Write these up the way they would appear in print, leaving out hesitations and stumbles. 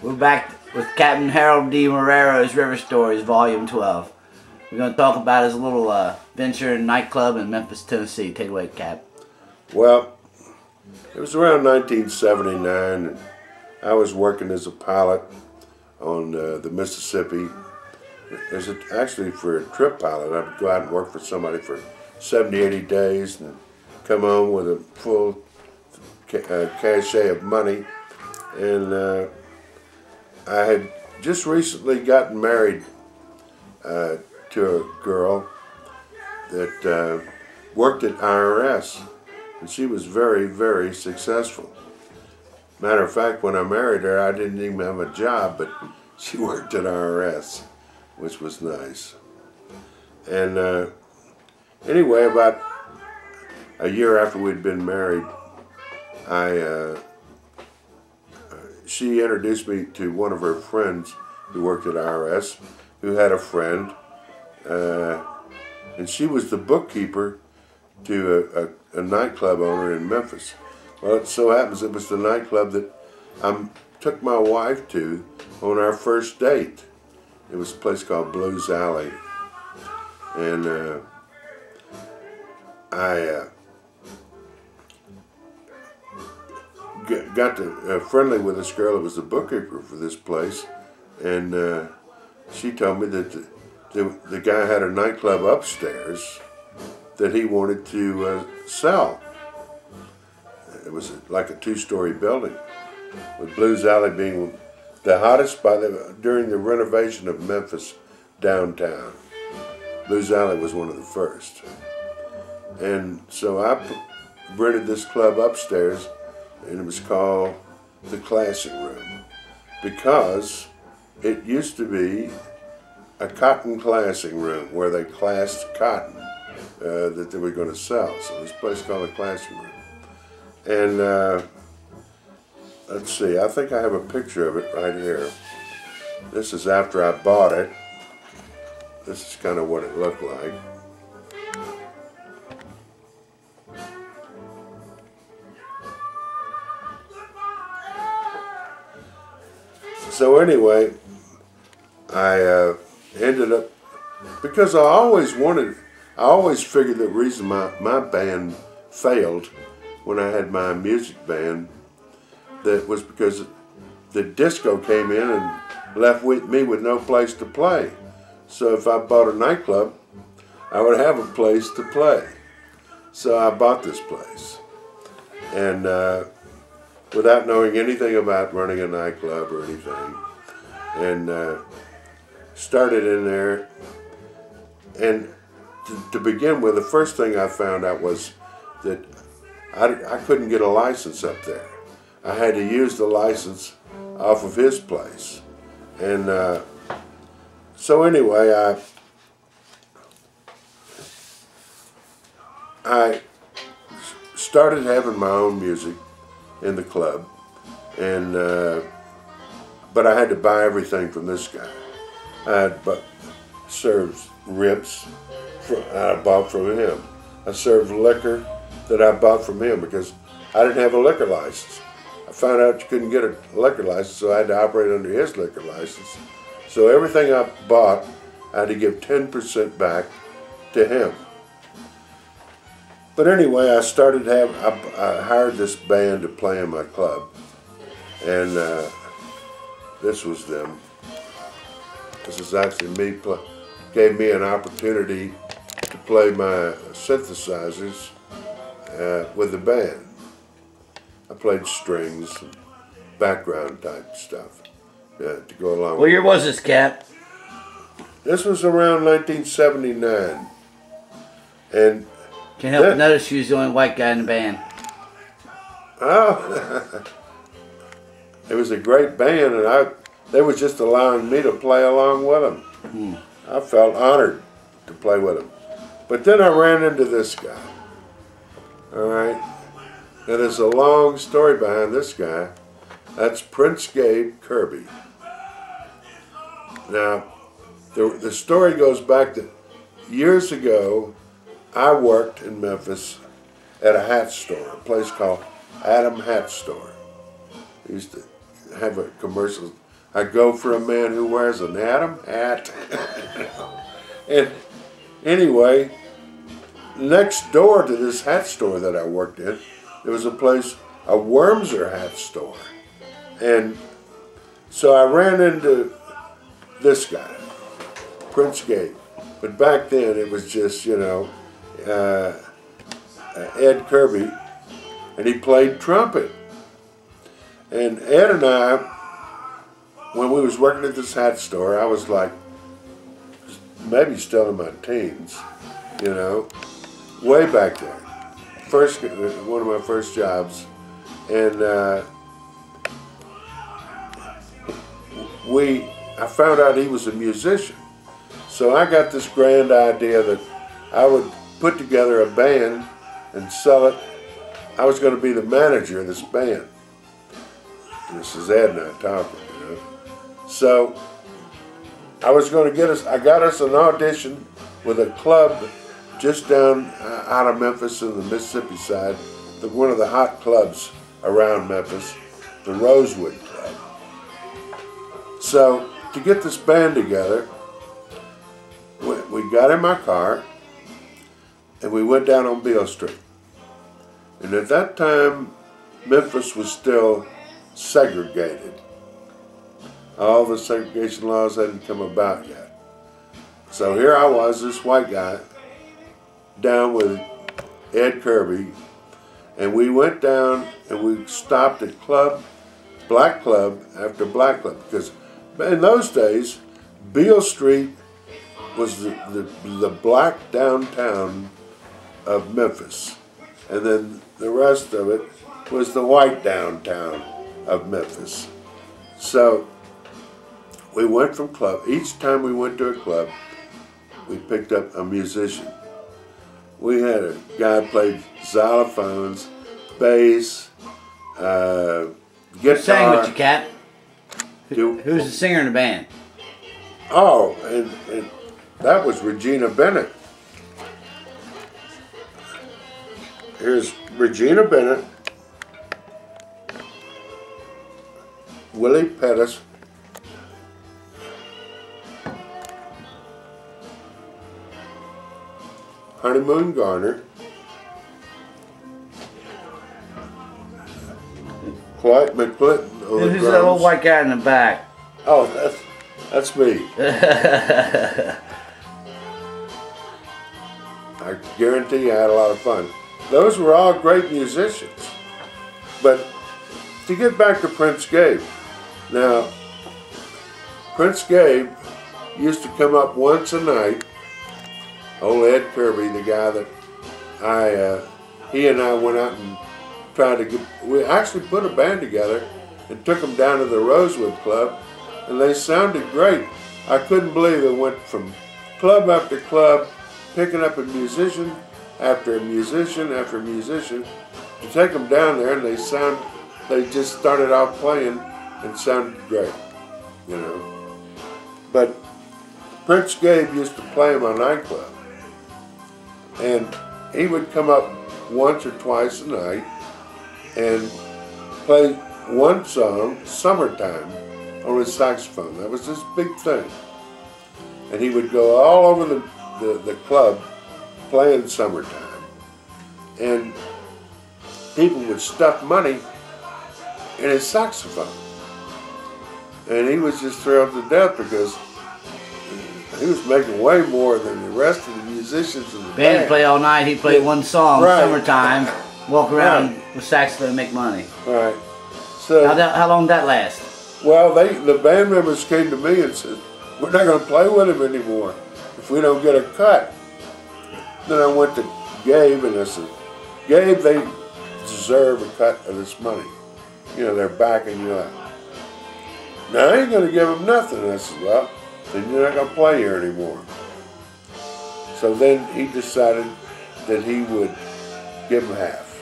We're back with Captain Harold DeMarrero's River Stories, Volume 12. We're going to talk about his little venture in nightclub in Memphis, Tennessee. Take it away, Cap. Well, it was around 1979, and I was working as a pilot on the Mississippi. Actually, for a trip pilot, I would go out and work for somebody for 70, 80 days and come home with a full cachet of money. And I had just recently gotten married to a girl that worked at IRS, and she was very, very successful. Matter of fact, when I married her, I didn't even have a job, but she worked at IRS, which was nice. And anyway, about a year after we'd been married, she introduced me to one of her friends who worked at IRS, who had a friend, and she was the bookkeeper to a nightclub owner in Memphis. Well, it so happens it was the nightclub that I took my wife to on our first date. It was a place called Blues Alley, and I got friendly with this girl that was the bookkeeper for this place, and she told me that the guy had a nightclub upstairs that he wanted to sell. It was like a two-story building, with Blues Alley being the hottest during the renovation of Memphis downtown. Blues Alley was one of the first. And so I rented this club upstairs, and it was called the Classic Room, because it used to be a cotton classing room where they classed cotton that they were going to sell. So this place called the Classic Room. And let's see, I think I have a picture of it right here. This is after I bought it. This is kind of what it looked like. So anyway, I ended up, because I always figured the reason my band failed when I had my music band, that was because the disco came in and left me with no place to play. So if I bought a nightclub, I would have a place to play. So I bought this place. And without knowing anything about running a nightclub or anything, and started in there. And to begin with, the first thing I found out was that I couldn't get a license up there. I had to use the license off of his place. And so anyway, I started having my own music in the club, and but I had to buy everything from this guy. I had served ribs I bought from him. I served liquor that I bought from him because I didn't have a liquor license. I found out you couldn't get a liquor license, so I had to operate under his liquor license. So everything I bought, I had to give 10% back to him. But anyway, I hired this band to play in my club, and this was them. This is actually me, gave me an opportunity to play my synthesizers with the band. I played strings and background type stuff to go along. What year was this, Cap? This was around 1979, and can't help but notice you was the only white guy in the band. Oh, it was a great band, and they was just allowing me to play along with them. I felt honored to play with them. But then I ran into this guy. All right. Now there's a long story behind this guy. That's Prince Gabe Kirby. Now, the story goes back to years ago. I worked in Memphis at a hat store, a place called Adam Hat Store. I used to have a commercial I go for a man who wears an Adam hat. And anyway, next door to this hat store that I worked in, there was a place, a Wormser hat store. And so I ran into this guy, Prince Gabe. But back then it was just, you know, Ed Kirby, and he played trumpet. And Ed and I, when we was working at this hat store, I was like, maybe still in my teens, you know, way back there. One of my first jobs. And I found out he was a musician. So I got this grand idea that I would put together a band and sell it. I was going to be the manager of this band. This is Ed and I talking, you know. So I was going to I got us an audition with a club just down out of Memphis in the Mississippi side, one of the hot clubs around Memphis, the Rosewood Club. So to get this band together, we got in my car and we went down on Beale Street. And at that time, Memphis was still segregated. All the segregation laws hadn't come about yet. So here I was, this white guy, down with Ed Kirby, and we went down and we stopped at black club after black club, because in those days, Beale Street was the black downtown of Memphis, and then the rest of it was the white downtown of Memphis. So we went from club. Each time we went to a club, we picked up a musician. We had a guy who played xylophones, bass, guitar. Who sang with you, Capt? Who's the singer in the band? Oh, and that was Regina Bennett. Here's Regina Bennett, Willie Pettis, Honeymoon Garner, Clyde McClinton on the Who's drums. that old white guy in the back? Oh, that's me. I guarantee you I had a lot of fun. Those were all great musicians. But to get back to Prince Gabe, now, Prince Gabe used to come up once a night. Old Ed Kirby, the guy that he and I went out and tried to get, we actually put a band together and took them down to the Rosewood Club, and they sounded great. I couldn't believe it went from club after club, picking up a musician after a musician after a musician, to take them down there, and they just started out playing and sounded great, you know. But Prince Gabe used to play in my nightclub, and he would come up once or twice a night and play one song, Summertime, on his saxophone. That was his big thing. And he would go all over the club playing Summertime. And people would stuff money in his saxophone. And he was just thrilled to death because he was making way more than the rest of the musicians in the band. Band play all night, he played one song, Right. Summertime, walk around Right. with saxophone and make money. Right. So How long did that last? well, the band members came to me and said, we're not going to play with him anymore if we don't get a cut. Then I went to Gabe and I said, Gabe, they deserve a cut of this money. You know, they're backing you up. Now, I ain't going to give them nothing. And I said, well, then you're not going to play here anymore. So then he decided that he would give them half,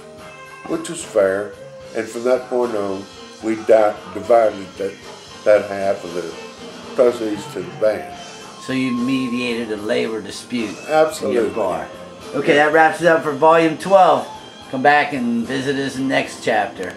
which was fair. And from that point on, we divided that half of the proceeds to the band. So you mediated a labor dispute Absolutely. in your bar. Okay, that wraps it up for Volume 12. Come back and visit us in the next chapter.